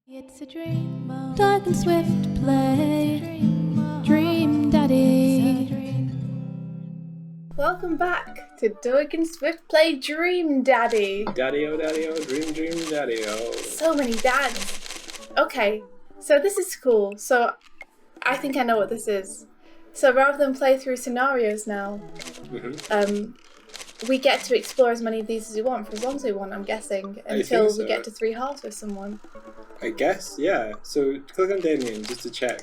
It's a dream mode. Dark and swift play. Dream Daddy. Welcome back to Doig and Swift Play Dream Daddy. Daddy-o, daddy-o, dream, daddy-o. So many dads. Okay, so this is cool. So I think I know what this is. So rather than play through scenarios now, we get to explore as many of these as we want, for as long as we want, I'm guessing, until we get to 3 hearts with someone. I guess, yeah. So click on Damien just to check.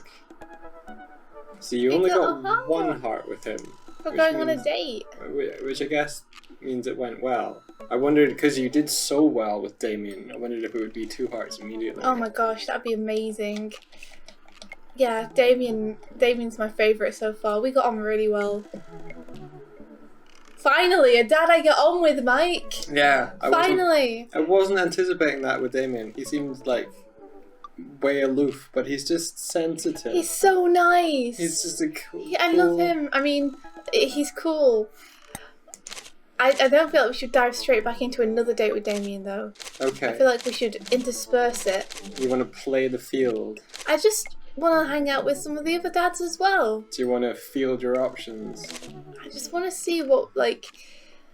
So you only got got 1 heart with him. We're going on a date. Which I guess means it went well. I wondered, because you did so well with Damien, I wondered if it would be 2 hearts immediately. Oh my gosh, that'd be amazing. Yeah, Damien's my favourite so far. We got on really well. Finally, a dad I get on with, Mike. Yeah. Finally. I wasn't anticipating that with Damien. He seemed like way aloof, but he's just sensitive. He's so nice. He's just a cool... Yeah, I love him. I mean, he's cool. I don't feel like we should dive straight back into another date with Damien, though. Okay. I feel like we should intersperse it. You want to play the field. I just want to hang out with some of the other dads as well. Do you want to field your options? I just want to see what, like,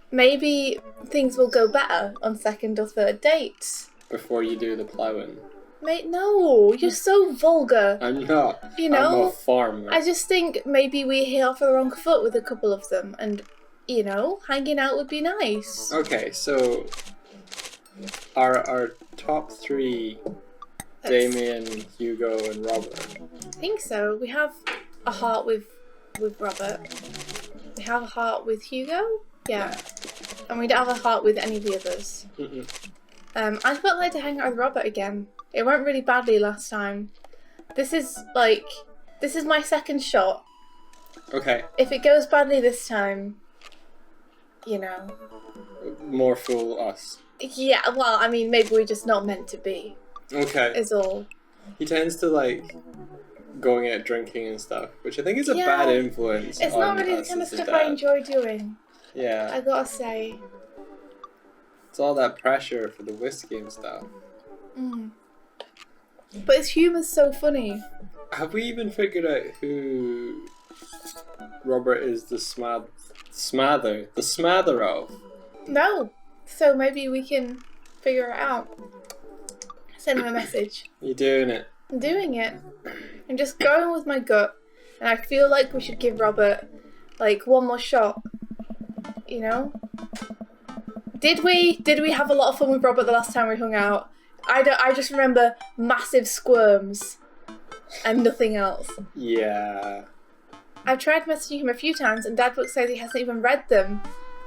maybe things will go better on 2nd or 3rd dates. Before you do the ploughing. Mate, no, you're so vulgar. I'm not. You know, I'm a farmer. I just think maybe we hit off the wrong foot with a couple of them, and, you know, hanging out would be nice. Okay, so our top 3, Damien, Hugo, and Robert. I think so. We have a heart with Robert. We have a heart with Hugo. Yeah. And we don't have a heart with any of the others. I felt like to hang out with Robert again. It went really badly last time. This is my 2nd shot. Okay. If it goes badly this time, you know. More fool us. Yeah, well, I mean, maybe we're just not meant to be. Okay. Is all. He tends to like going out drinking and stuff, which I think is a bad influence. It's not really the kind of stuff I enjoy doing. Yeah. I gotta say. It's all that pressure for the whiskey and stuff. But his humour's so funny. Have we even figured out who Robert is the smather of? No. So maybe we can figure it out. Send him a message. You're doing it. I'm doing it. I'm just going with my gut. And I feel like we should give Robert, like, 1 more shot. You know? Did we have a lot of fun with Robert the last time we hung out? I just remember massive squirms and nothing else. Yeah. I've tried messaging him a few times and Dad Book says he hasn't even read them.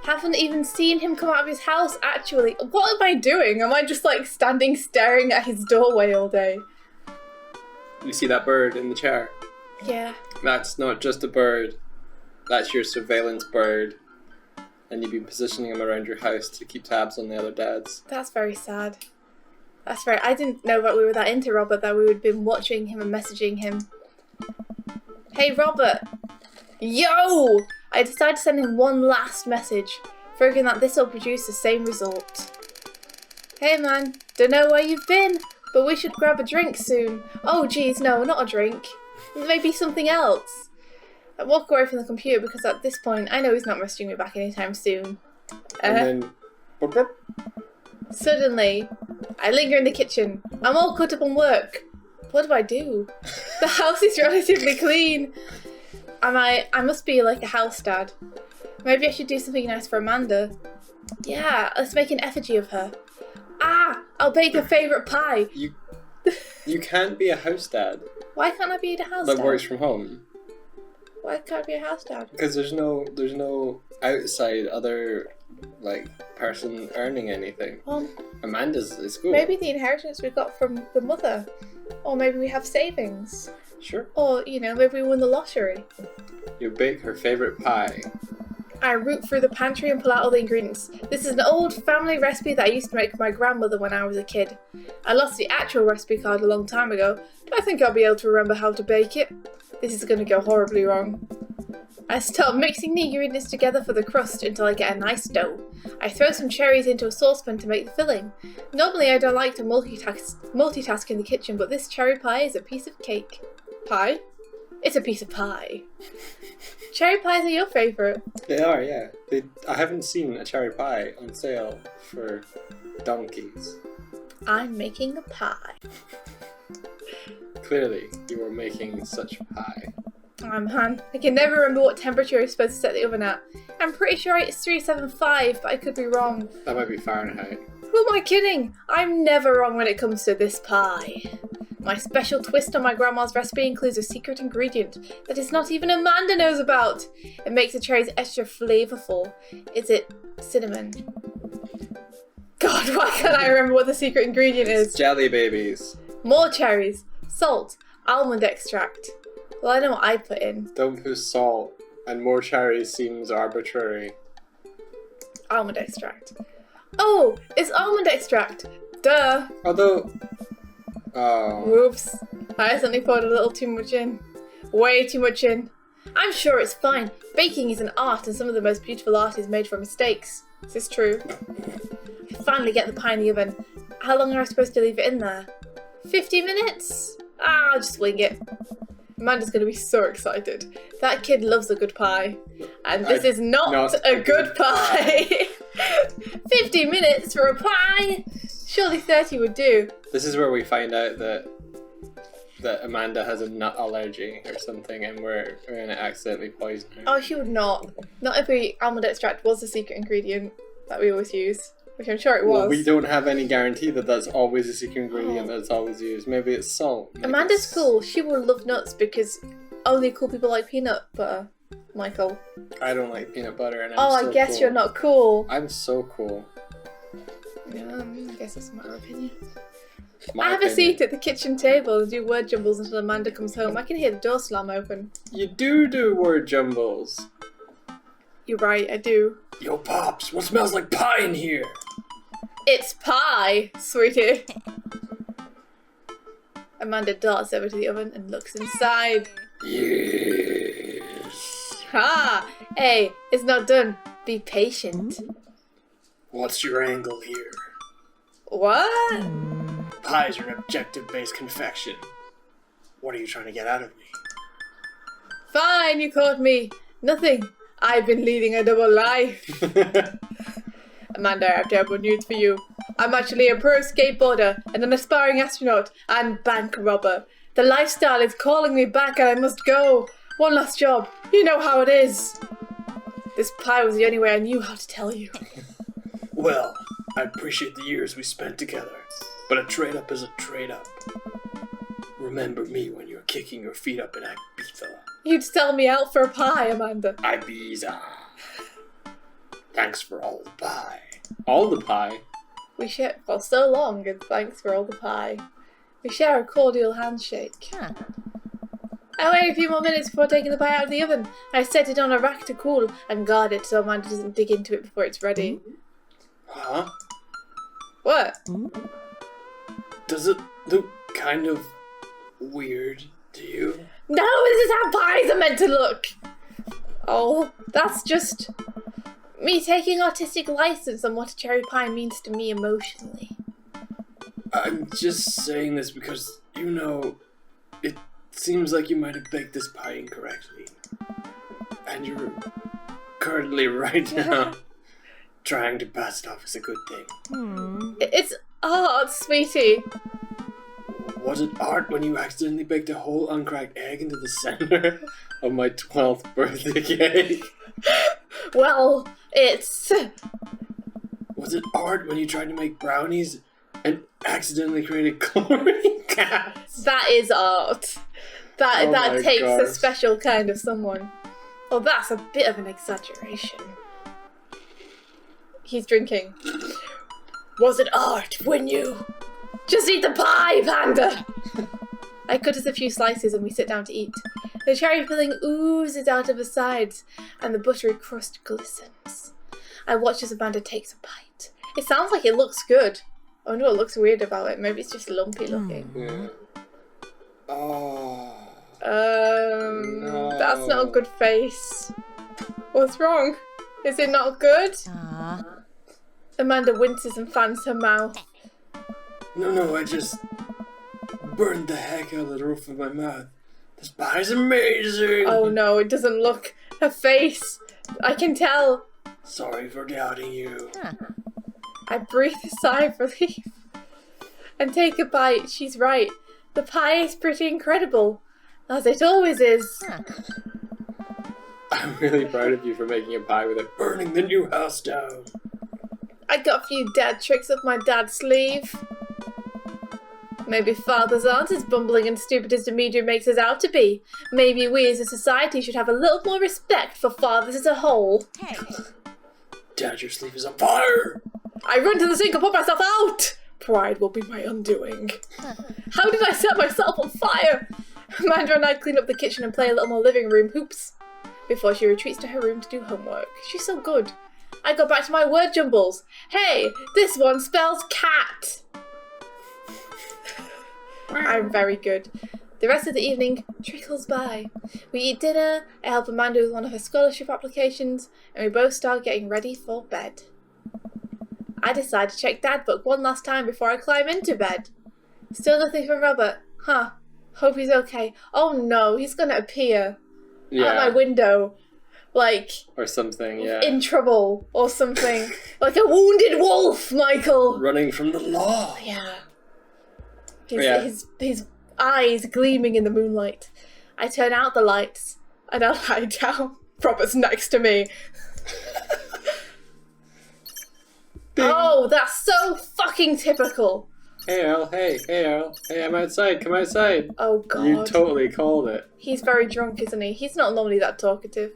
Haven't even seen him come out of his house, actually. What am I doing? Am I just, like, standing staring at his doorway all day? You see that bird in the chair? Yeah. That's not just a bird. That's your surveillance bird. And you've been positioning him around your house to keep tabs on the other dads. That's very sad. That's very... I didn't know that we were that into Robert, that we would have been watching him and messaging him. Hey, Robert! Yo! I decided to send him 1 last message, figuring that this will produce the same result. Hey man, don't know where you've been, but we should grab a drink soon. Oh geez, no, not a drink. Maybe something else. I walk away from the computer because at this point I know he's not messaging me back anytime soon. And then... Suddenly, I linger in the kitchen. I'm all cut up on work. What do I do? The house is relatively clean. I must be like a house dad. Maybe I should do something nice for Amanda. Yeah, let's make an effigy of her. Ah, I'll bake her favourite pie. You can't be a house dad. Why can't I be a house dad? That works from home. Why can't I be a house dad? Because there's no outside other like person earning anything. Well, Amanda's is cool. Maybe the inheritance we got from the mother. Or maybe we have savings. Sure. Or, you know, maybe we won the lottery. You bake her favourite pie. I root through the pantry and pull out all the ingredients. This is an old family recipe that I used to make for my grandmother when I was a kid. I lost the actual recipe card a long time ago, but I think I'll be able to remember how to bake it. This is going to go horribly wrong. I start mixing the ingredients together for the crust until I get a nice dough. I throw some cherries into a saucepan to make the filling. Normally I don't like to multitask in the kitchen, but this cherry pie is a piece of cake. Pie? It's a piece of pie. Cherry pies are your favourite. They are, yeah. I haven't seen a cherry pie on sale for donkeys. I'm making a pie. Clearly, you are making such pie. Man, I can never remember what temperature you're supposed to set the oven at. I'm pretty sure it's 375, but I could be wrong. That might be Fahrenheit. Who am I kidding? I'm never wrong when it comes to this pie. My special twist on my grandma's recipe includes a secret ingredient that is not even Amanda knows about. It makes the cherries extra flavourful. Is it cinnamon? God, why can't I remember what the secret ingredient is? Jelly babies. More cherries, salt, almond extract. Well, I know what I put in. Don't put salt, and more cherries seems arbitrary. Almond extract. Oh, it's almond extract. Duh. Although... Oh. Whoops. I accidentally poured a little too much in. Way too much in. I'm sure it's fine. Baking is an art, and some of the most beautiful art is made from mistakes. Is this true? I finally get the pie in the oven. How long am I supposed to leave it in there? 50 minutes? I'll just wing it. Amanda's going to be so excited. That kid loves a good pie. And this is not a good pie. 50 minutes for a pie? Surely 30 would do. This is where we find out that Amanda has a nut allergy or something, and we're going to accidentally poison her. Oh, she would not. Not if the almond extract was the secret ingredient that we always use. Which I'm sure it was. Well, we don't have any guarantee that that's always a secret ingredient that's always used. Maybe it's salt. Maybe Amanda's cool. She will love nuts because only cool people like peanut butter. Michael. I don't like peanut butter, and I guess you're not cool. I'm so cool. I guess it's a matter of opinion. My I have opinion. a seat at the kitchen table and do word jumbles until Amanda comes home. I can hear the door slam open. You do word jumbles. You're right, I do. Yo, Pops, what smells like pie in here? It's pie, sweetie. Amanda darts over to the oven and looks inside. Yes. Ha! Hey, it's not done. Be patient. What's your angle here? What? Pies are an objective-based confection. What are you trying to get out of me? Fine, you caught me. Nothing. I've been leading a double life. Amanda, I have terrible news for you. I'm actually a pro skateboarder and an aspiring astronaut and bank robber. The lifestyle is calling me back and I must go. One last job. You know how it is. This pie was the only way I knew how to tell you. Well, I appreciate the years we spent together, but a trade-up is a trade-up. Remember me when you're kicking your feet up in Ibiza. You'd sell me out for a pie, Amanda. Ibiza. Thanks for all the pie. All the pie? We share for so long, and thanks for all the pie. We share a cordial handshake. I wait a few more minutes before taking the pie out of the oven. I set it on a rack to cool and guard it so Amanda doesn't dig into it before it's ready. Huh? What? Does it look kind of weird to you? No, this is how pies are meant to look! Oh, that's just me taking artistic license on what a cherry pie means to me emotionally. I'm just saying this because, you know, it seems like you might have baked this pie incorrectly. And you're currently right now trying to pass it off as a good thing. It's art, sweetie. Was it art when you accidentally baked a whole uncracked egg into the center of my 12th birthday cake? Well, it's... Was it art when you tried to make brownies and accidentally created chlorine gas? That is art. That my takes a gosh. special kind of someone. Well, that's a bit of an exaggeration. He's drinking. Was it art when you... Just eat the pie, Panda! I cut us a few slices and we sit down to eat. The cherry filling oozes out of the sides and the buttery crust glistens. I watch as Amanda takes a bite. It sounds like it looks good. Oh no, it looks weird about it. Maybe it's just lumpy looking. Yeah. Oh. That's not a good face. What's wrong? Is it not good? Aw. Amanda winces and fans her mouth. No, I just burned the heck out of the roof of my mouth. This pie's amazing! Oh no, it doesn't look. Her face. I can tell. Sorry for doubting you. Huh. I breathe a sigh of relief and take a bite. She's right. The pie is pretty incredible, as it always is. Huh. I'm really proud of you for making a pie without burning the new house down. I got a few dad tricks up my dad's sleeve. Maybe fathers aren't as bumbling and stupid as the media makes us out to be. Maybe we as a society should have a little more respect for fathers as a whole. Hey. Dad, your sleeve is on fire! I run to the sink and put myself out! Pride will be my undoing. How did I set myself on fire? Amanda and I clean up the kitchen and play a little more living room hoops before she retreats to her room to do homework. She's so good. I go back to my word jumbles. Hey, this one spells cat. I'm very good. The rest of the evening trickles by. We eat dinner, I help Amanda with one of her scholarship applications, and we both start getting ready for bed. I decide to check Dad book one last time before I climb into bed. Still nothing from Robert. Huh. Hope he's okay. Oh no, he's gonna appear at my window. Like, or something, yeah. in trouble or something. Like a wounded wolf, Michael. Running from the law. Yeah. His eyes gleaming in the moonlight. I turn out the lights and I lie down. Robert's next to me. Oh, that's so fucking typical. Hey Earl, hey Earl, hey, I'm outside, come outside. Oh god. You totally called it. He's very drunk, isn't he? He's not normally that talkative.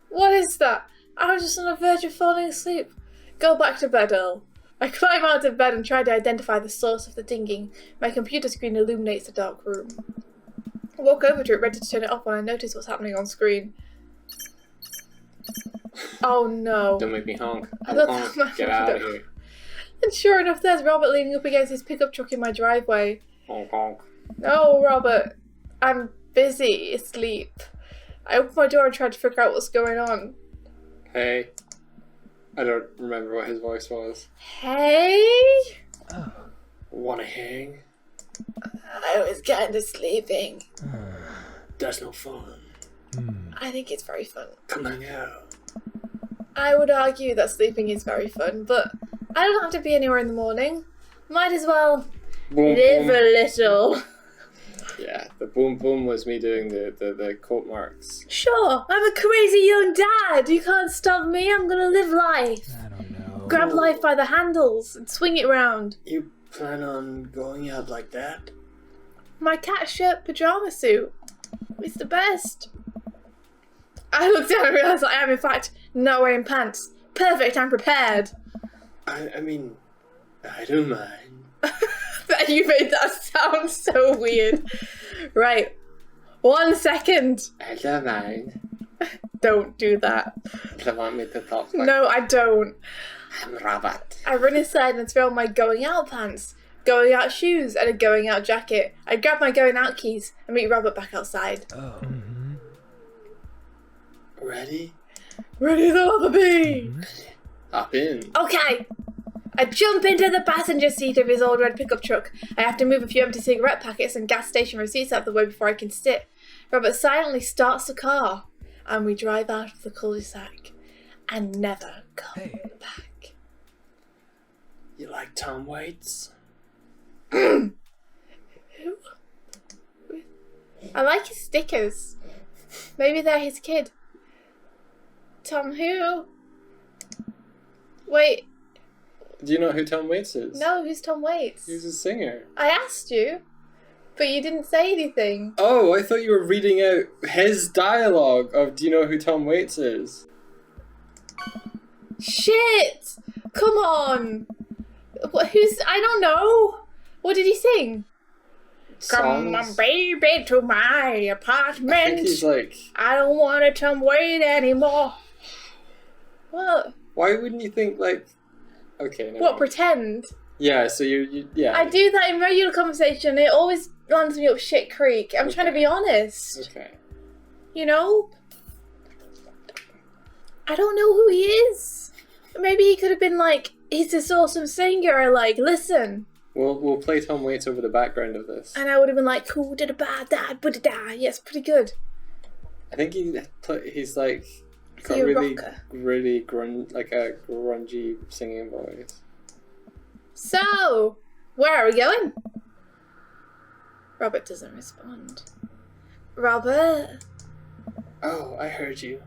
What is that? I was just on the verge of falling asleep. Go back to bed, Earl. I climb out of bed and try to identify the source of the dinging. My computer screen illuminates the dark room. I walk over to it, ready to turn it off when I notice what's happening on screen. Oh no. Don't make me honk. I look Honk. out my Get out of window. here. And sure enough, there's Robert leaning up against his pickup truck in my driveway. Honk honk. No, Robert. I'm busy, asleep. I open my door and try to figure out what's going on. Hey. I don't remember what his voice was. Hey? Wanna hang? I was kind of sleeping. That's no fun. I think it's very fun. Come hang out. I would argue that sleeping is very fun, but I don't have to be anywhere in the morning. Might as well Boom, live boom. a little. Yeah, the boom boom was me doing the quote marks. Sure, I'm a crazy young dad. You can't stop me. I'm gonna live life. I don't know. Grab life by the handles and swing it round. You plan on going out like that? My cat shirt pajama suit. It's the best. I looked down and realised that I am in fact not wearing pants. Perfect, I'm prepared. I mean, I don't mind. You made that sound so weird. Right. 1 second. I don't mind. Don't do that. You want me to talk like No, I don't. I'm Robert. I run inside and throw on my going out pants, going out shoes, and a going out jacket. I grab my going out keys and meet Robert back outside. Oh. Ready? Ready as I'll ever be. Hop in. Okay. I jump into the passenger seat of his old red pickup truck. I have to move a few empty cigarette packets and gas station receipts out of the way before I can sit. Robert silently starts the car, and we drive out of the cul-de-sac and never come back. You like Tom Waits? Who? I like his stickers. Maybe they're his kid. Tom who? Wait, Do you know who Tom Waits is? no, who's Tom Waits? He's a singer. I asked you, but you didn't say anything. Oh, I thought you were reading out his dialogue of Do you know who Tom Waits is? Shit! Come on! Who's... I don't know! What did he sing? Come on, Songs? baby, to my I think apartment. he's like, I don't want to Tom Wait anymore. What? why wouldn't you think like, okay, never What, mind. pretend? Yeah, so you yeah. I do that in regular conversation. It always lands me up shit creek. I'm trying to be honest. Okay. You know? I don't know who he is. Maybe he could have been like, he's this awesome singer, like, listen. We'll play Tom Waits over the background of this. And I would have been like, cool, did a bad dad, but da. Yes, pretty good. I think he's like got he a really, rocker? really like a grungy singing voice. So, where are we going? Robert doesn't respond. Robert? Oh, I heard you.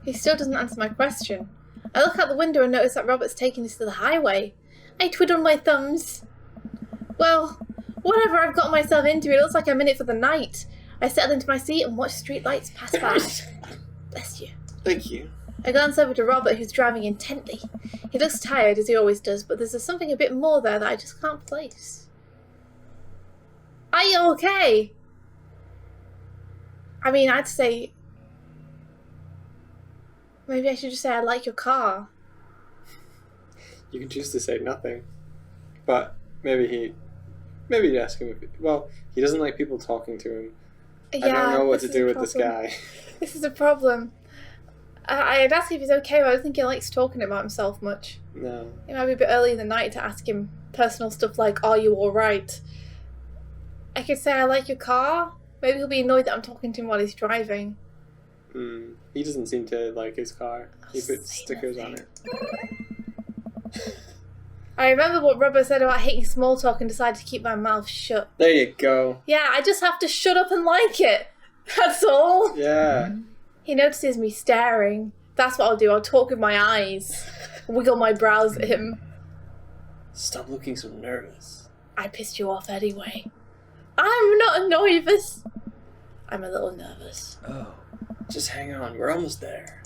He still doesn't answer my question. I look out the window and notice that Robert's taking us to the highway. I twiddle my thumbs. Well, whatever I've got myself into, it looks like I'm in it for the night. I settle into my seat and watch streetlights pass by. Bless you. Thank you. I glance over to Robert, who's driving intently. He looks tired, as he always does, but there's something a bit more there that I just can't place. Are you okay? I mean, I'd say... Maybe I should just say I like your car. You can choose to say nothing. But maybe you'd ask him if... Well, he doesn't like people talking to him. Yeah, I don't know what to this do is with a this problem. guy. This is a problem. I'd ask if he's okay, but I don't think he likes talking about himself much. No. It might be a bit early in the night to ask him personal stuff like, are you alright? I could say I like your car. Maybe he'll be annoyed that I'm talking to him while he's driving. He doesn't seem to like his car. He I'll puts say stickers nothing. on it. I remember what Robert said about hating small talk and decided to keep my mouth shut. There you go. Yeah, I just have to shut up and like it. That's all. Yeah. He notices me staring. That's what I'll do. I'll talk with my eyes. Wiggle my brows at him. Stop looking so nervous. I pissed you off anyway. I'm not nervous. I'm a little nervous. Oh. Just hang on. We're almost there.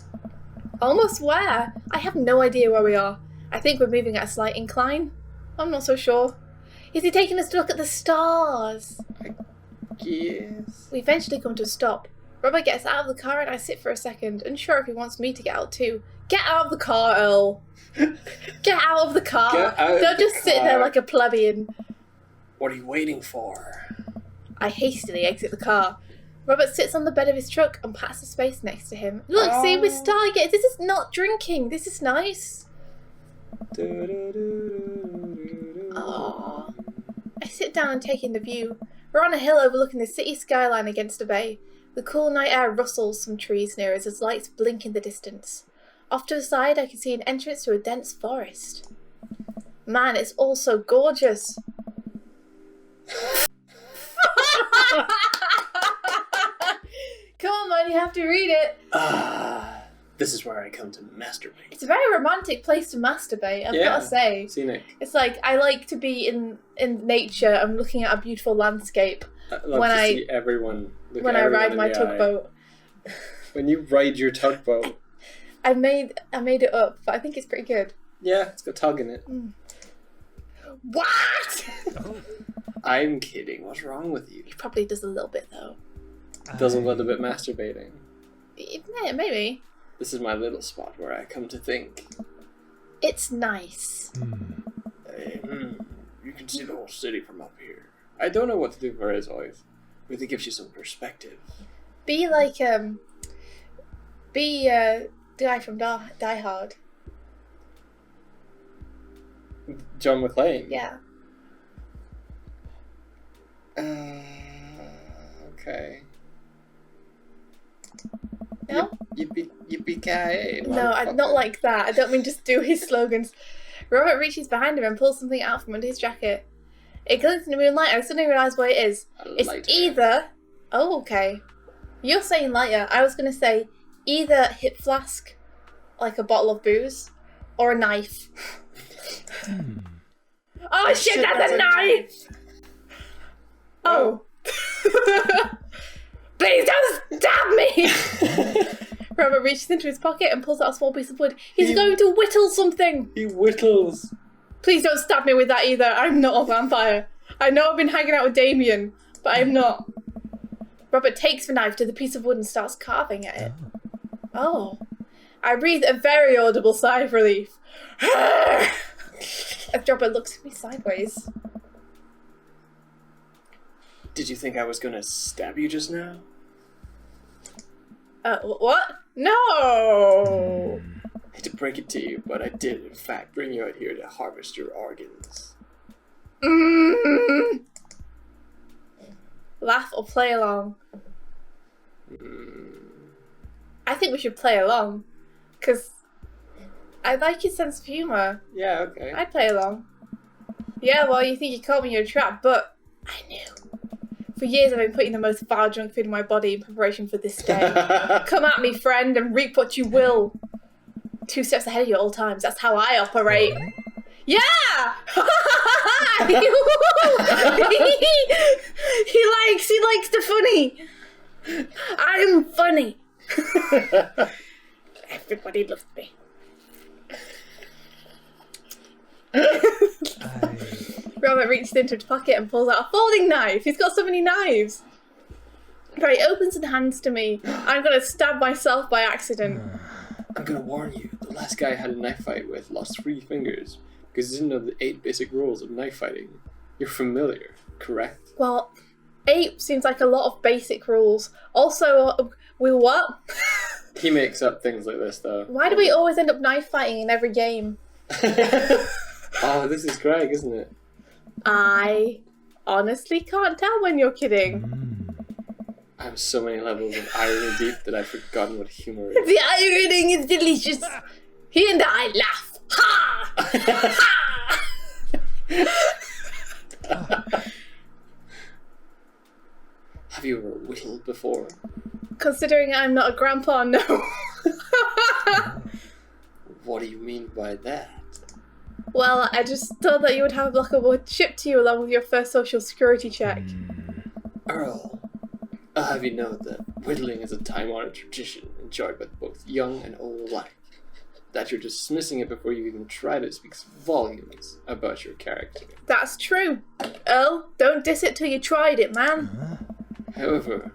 Almost where? I have no idea where we are. I think we're moving at a slight incline. I'm not so sure. Is he taking us to look at the stars? Yes. We eventually come to a stop. Robert gets out of the car and I sit for a second, unsure if he wants me to get out too. Get out of the car, Earl. Get out of the car. Get out of Don't the just sit there car. like a plebeian. What are you waiting for? I hastily exit the car. Robert sits on the bed of his truck and pats the space next to him. Look, see, we're stargazing. This is not drinking. This is nice. Aww. I sit down and take in the view. We're on a hill overlooking the city skyline against a bay. The cool night air rustles some trees near us as lights blink in the distance. Off to the side, I can see an entrance to a dense forest. Man, it's all so gorgeous. Come on, man, you have to read it. This is where I come to masturbate. It's a very romantic place to masturbate, I've got to say. Scenic. It's like, I like to be in nature and looking at a beautiful landscape I love when to I- see everyone look when at I everyone ride in my the eye. tugboat. When you ride your tugboat. I made it up, but I think it's pretty good. Yeah, it's got tug in it. What? I'm kidding. What's wrong with you? He probably does a little bit though. Doesn't want a bit masturbating. Maybe. This is my little spot where I come to think. It's nice. You can see the whole city from up here. I don't know what to do for his voice. But it gives you some perspective. Be like the guy from Die Hard. John McClane? Yeah. Okay. No? Yippee-ki-yay, No, I'm not like that. I don't mean just do his slogans. Robert reaches behind him and pulls something out from under his jacket. It glints in the moonlight and I suddenly realise what it is. It's lighter. either... Oh, okay. You're saying lighter. I was going to say either hip flask, like a bottle of booze, or a knife. Oh shit, that's a knife! Oh. Please don't stab me! Robert reaches into his pocket and pulls out a small piece of wood. He's going to whittle something! He whittles. Please don't stab me with that either. I'm not a vampire. I know I've been hanging out with Damien, but I'm not. Robert takes the knife to the piece of wood and starts carving at it. Oh. I breathe a very audible sigh of relief. As Robert looks at me sideways. Did you think I was gonna stab you just now? What? No! I hate to break it to you, but I did, in fact, bring you out here to harvest your organs. Mm. Laugh or play along? I think we should play along. Because I like your sense of humour. Yeah, okay. I'd play along. Yeah, well, you think you caught me in a trap, but I knew. For years I've been putting the most vile junk food in my body in preparation for this day. Come at me, friend, and reap what you will. 2 steps ahead of you at all times. That's how I operate. Yeah! he likes the funny. I'm funny. Everybody loves me. Robert reaches into his pocket and pulls out a folding knife. He's got so many knives. Right, he opens and hands to me. I'm gonna stab myself by accident. I'm gonna warn you, the last guy I had a knife fight with lost 3 fingers because he didn't know the 8 basic rules of knife fighting. You're familiar, correct? Well, 8 seems like a lot of basic rules. Also, we what? He makes up things like this, though. Why do we always end up knife fighting in every game? Oh, this is Greg, isn't it? I honestly can't tell when you're kidding. I'm so many levels of irony deep that I've forgotten what humor is. The ironing is delicious. He and I laugh. Ha! Ha! Have you ever whittled before? Considering I'm not a grandpa, no. What do you mean by that? Well, I just thought that you would have a block of wood shipped to you along with your first social security check. Earl, I'll have you know that whittling is a time-honored tradition enjoyed by both young and old alike. That you're dismissing it before you even tried it speaks volumes about your character. That's true. Earl, don't diss it till you tried it, man. However,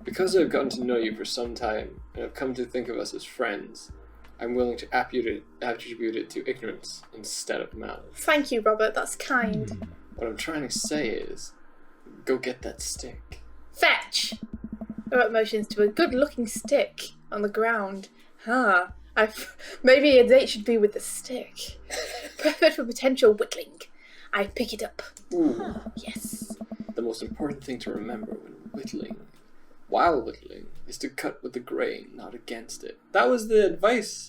because I've gotten to know you for some time and have come to think of us as friends, I'm willing to attribute it to ignorance instead of malice. Thank you, Robert. That's kind. What I'm trying to say is, go get that stick. Fetch! Robert motions to a good-looking stick on the ground. Maybe a date should be with the stick. Perfect for potential whittling. I pick it up. Ooh. Yes. The most important thing to remember while whittling, is to cut with the grain, not against it. That was the advice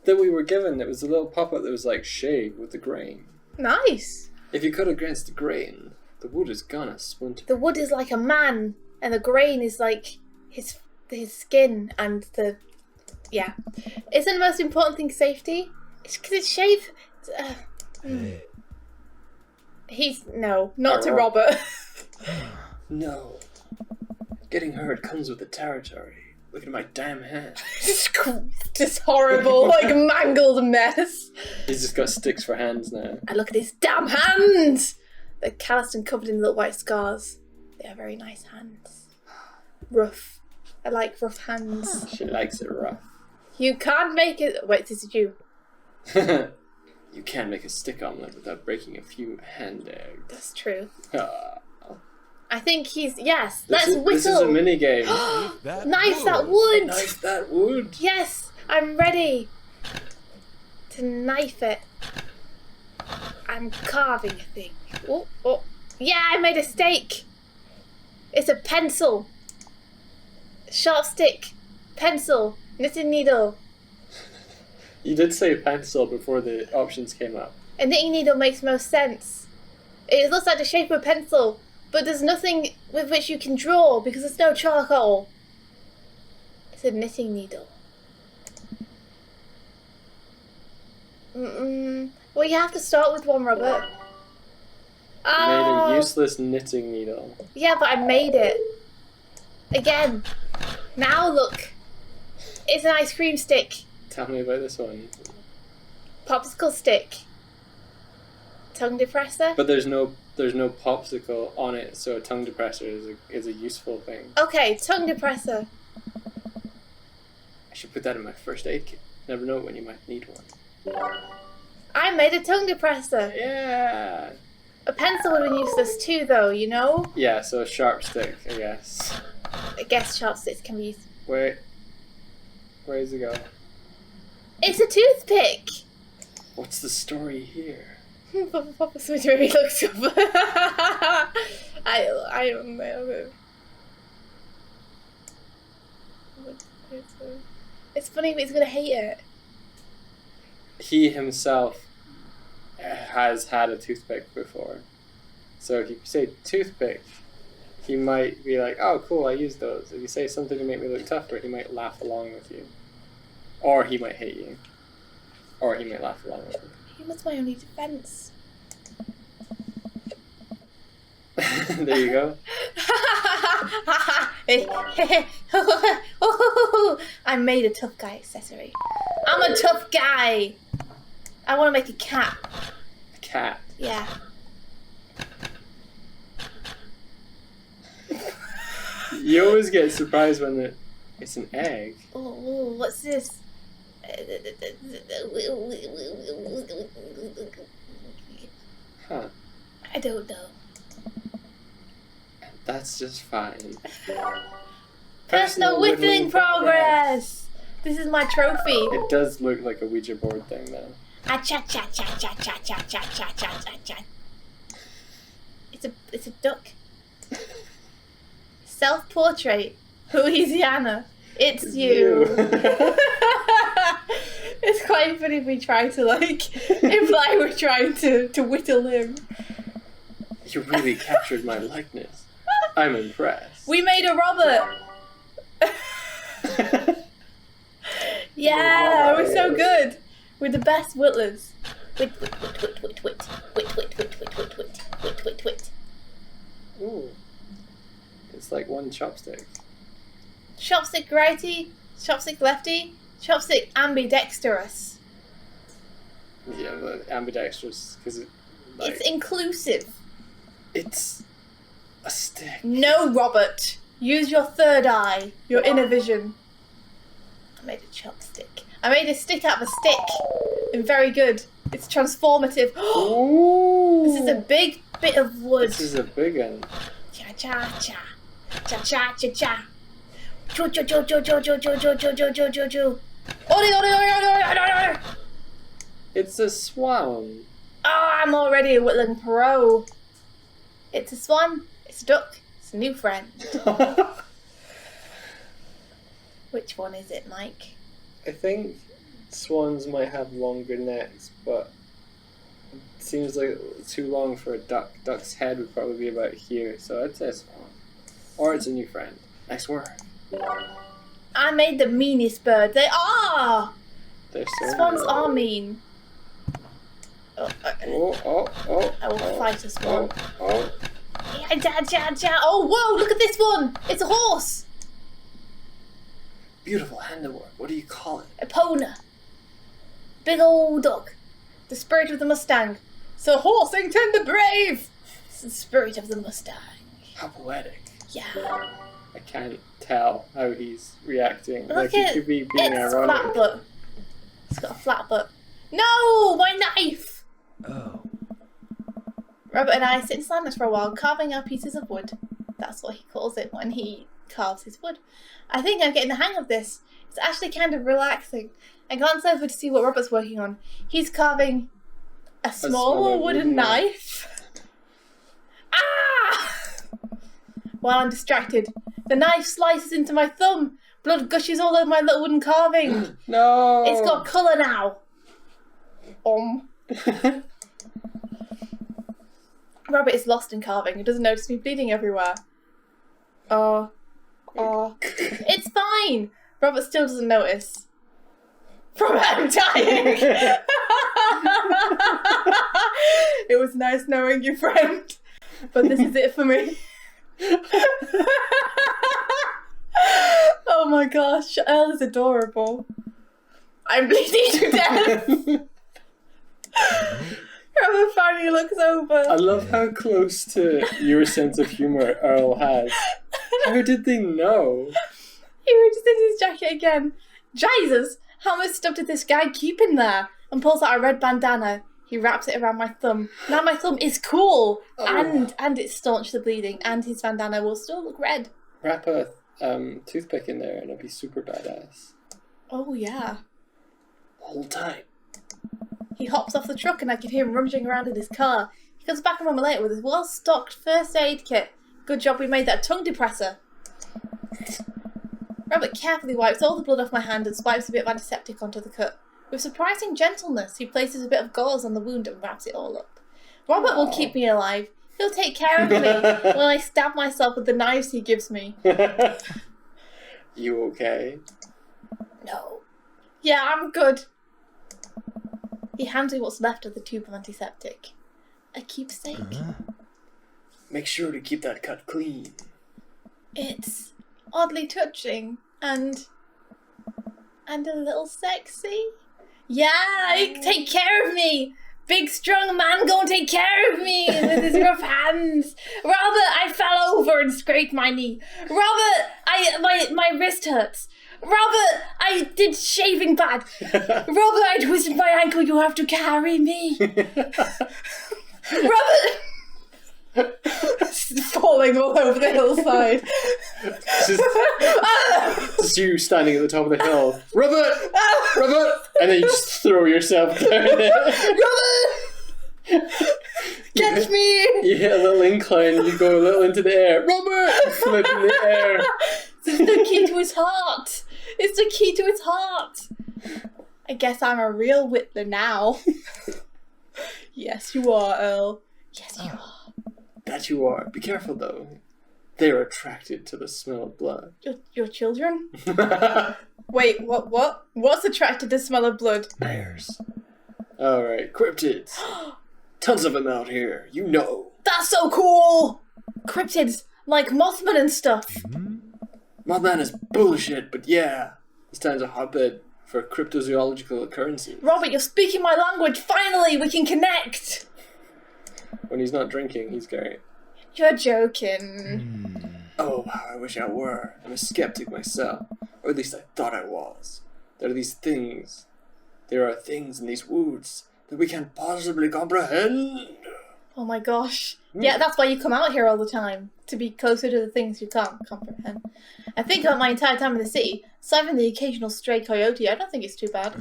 that we were given. It was a little pop-up that was like, shave with the grain. Nice. If you cut against the grain, the wood is gonna splinter. The wood is like a man, and the grain is like his skin, and the... Yeah. Isn't the most important thing safety? It's because it's shave... He's... No, not to Robert. No. Getting hurt comes with the territory. Look at my damn hand. This horrible, like, mangled mess. He's just got sticks for hands now. And look at his damn hands! They're calloused and covered in little white scars. They are very nice hands. Rough. I like rough hands. She likes it rough. You can't make it... Wait, this is you. You can't make a stick omelette without breaking a few hand eggs. That's true. Ah. I think he's... Yes, let's whittle! This is a mini-game. Knife that wood! Knife that wood! Yes, I'm ready to knife it. I'm carving a thing. Oh, oh. Yeah, I made a steak. It's a pencil. Sharp stick. Pencil. Knitting needle. You did say pencil before the options came up. A knitting needle makes most sense. It looks like the shape of a pencil, but there's nothing with which you can draw because there's no charcoal. It's a knitting needle. Well, you have to start with one, Robert. You made a useless knitting needle. Yeah, but I made it. Again. Now look. It's an ice cream stick. Tell me about this one. Popsicle stick. Tongue depressor. But there's no popsicle on it, so a tongue depressor is a useful thing. Okay, tongue depressor. I should put that in my first aid kit. Never know when you might need one. I made a tongue depressor. Yeah. A pencil would have been useless too, though, you know? Yeah, so a sharp stick, I guess. I guess sharp sticks can be used. Wait. Where does it go? It's a toothpick! What's the story here? Papa Switch really looks up. I don't know. It's funny, but he's gonna hate it. He himself has had a toothpick before. So if you say toothpick, he might be like, oh cool, I use those. If you say something to make me look tougher, he might laugh along with you. Or he might hate you. Or he might laugh along with you. Humor's my only defense. There you go. I made a tough guy accessory. I'm a tough guy. I want to make a cat. A cat. Yeah. You always get surprised when it's an egg. Oh, what's this? Huh. I don't know. That's just fine. Personal whittling progress. This is my trophy. It does look like a Ouija board thing, though. Cha cha cha cha cha cha cha cha cha cha. It's a duck. Self-portrait, Louisiana. It's you. It's quite funny if we try to imply we're trying to whittle him. You really captured my likeness. I'm impressed. We made a Robert. Yeah, we're so good. We're the best whittlers. Whit. Ooh. It's like one chopstick. Chopstick righty, chopstick lefty, chopstick ambidextrous. Yeah, but ambidextrous, because It's inclusive. It's a stick. No, Robert. Use your third eye, your inner vision. I made a chopstick. I made a stick out of a stick. And very good. It's transformative. Ooh. This is a big bit of wood. This is a big one. Cha cha cha. Cha cha cha cha. Choo choo choo choo choo choo choo choo choo choo choo choo choo. Ori ori ori ori ori ori. It's a swan. Oh, I'm already a whittling pro. It's a swan. It's a duck. It's a new friend. Which one is it, Mike? I think swans might have longer necks, but it seems like too long for a duck. Duck's head would probably be about here, so I'd say a swan. Or it's a new friend. Nice work. I made the meanest bird. They are! They're so Swans mean. are mean. I will fight a swan. Oh, whoa, look at this one! It's a horse! Beautiful handiwork. What do you call it? A pona. Big old dog. The spirit of the Mustang. Sir Horsington the Brave! It's the spirit of the Mustang. How poetic. Yeah. I can't tell how he's reacting. Look Like he at could be being its ironic. flat butt. It's got a flat butt. No! My knife! Oh. Robert and I sit in silence for a while, carving our pieces of wood. That's what he calls it when he carves his wood. I think I'm getting the hang of this. It's actually kind of relaxing. I glance over to see what Robert's working on. He's carving a smaller wooden knife. Ah! While I'm distracted, the knife slices into my thumb. Blood gushes all over my little wooden carving. No! It's got colour now. Robert is lost in carving. He doesn't notice me bleeding everywhere. It's fine! Robert still doesn't notice. Robert, I'm dying! It was nice knowing you, friend. But this is it for me. Oh my gosh, Elle is adorable. I'm bleeding to death. Robert finally looks over. I love how close to your sense of humour Earl has. How did they know? He reaches into his jacket again. Jesus, how much stuff did this guy keep in there? And pulls out a red bandana. He wraps it around my thumb. Now my thumb is cool, and it staunched the bleeding, and his bandana will still look red. Wrap a toothpick in there and it'll be super badass. Oh, yeah. Hold tight. He hops off the truck and I can hear him rummaging around in his car. He comes back a moment later with his well-stocked first aid kit. Good job we made that tongue depressor. Robert carefully wipes all the blood off my hand and swipes a bit of antiseptic onto the cut. With surprising gentleness, he places a bit of gauze on the wound and wraps it all up. Robert will keep me alive. He'll take care of me when I stab myself with the knives he gives me. You okay? No. Yeah, I'm good. He hands me what's left of the tube of antiseptic. A keepsake. Make sure to keep that cut clean. It's oddly touching and a little sexy. Yeah, take care of me. Big strong man gonna take care of me with his rough hands. Robert, I fell over and scraped my knee. Robert, my wrist hurts. Robert, I did shaving bad. Robert, I twisted my ankle. You have to carry me. Robert. Falling all over the hillside. It's you standing at the top of the hill. Robert! Robert! And then you just throw yourself down there. Robert! Catch me! You hit a little incline and you go a little into the air. Robert! You flip in the air. It's the key to his heart. It's the key to his heart. I guess I'm a real whittler now. Yes, you are, Earl. Yes, you are. That you are. Be careful though. They're attracted to the smell of blood. Your children? Wait, what? What's attracted to the smell of blood? Bears. Alright, cryptids. Tons of them out here, you know. That's so cool! Cryptids, like Mothman and stuff. Mothman is bullshit, but yeah. This town's a hotbed for cryptozoological occurrences. Robert, you're speaking my language. Finally, we can connect. When he's not drinking, he's great. You're joking. Oh, how I wish I were. I'm a skeptic myself. Or at least I thought I was. There are these things. There are things in these woods that we can't possibly comprehend. Oh my gosh. Yeah, that's why you come out here all the time. To be closer to the things you can't comprehend. I think about my entire time in the city. Aside from the occasional stray coyote, I don't think it's too bad.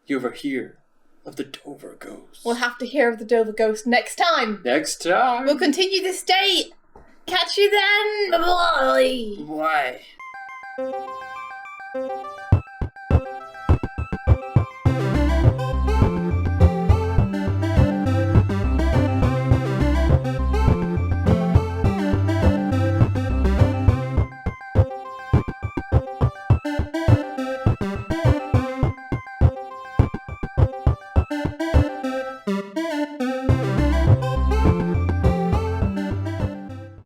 You ever hear of the Dover ghost? We'll have to hear of the Dover ghost next time. Next time. We'll continue this date. Catch you then. Bye-bye. Why?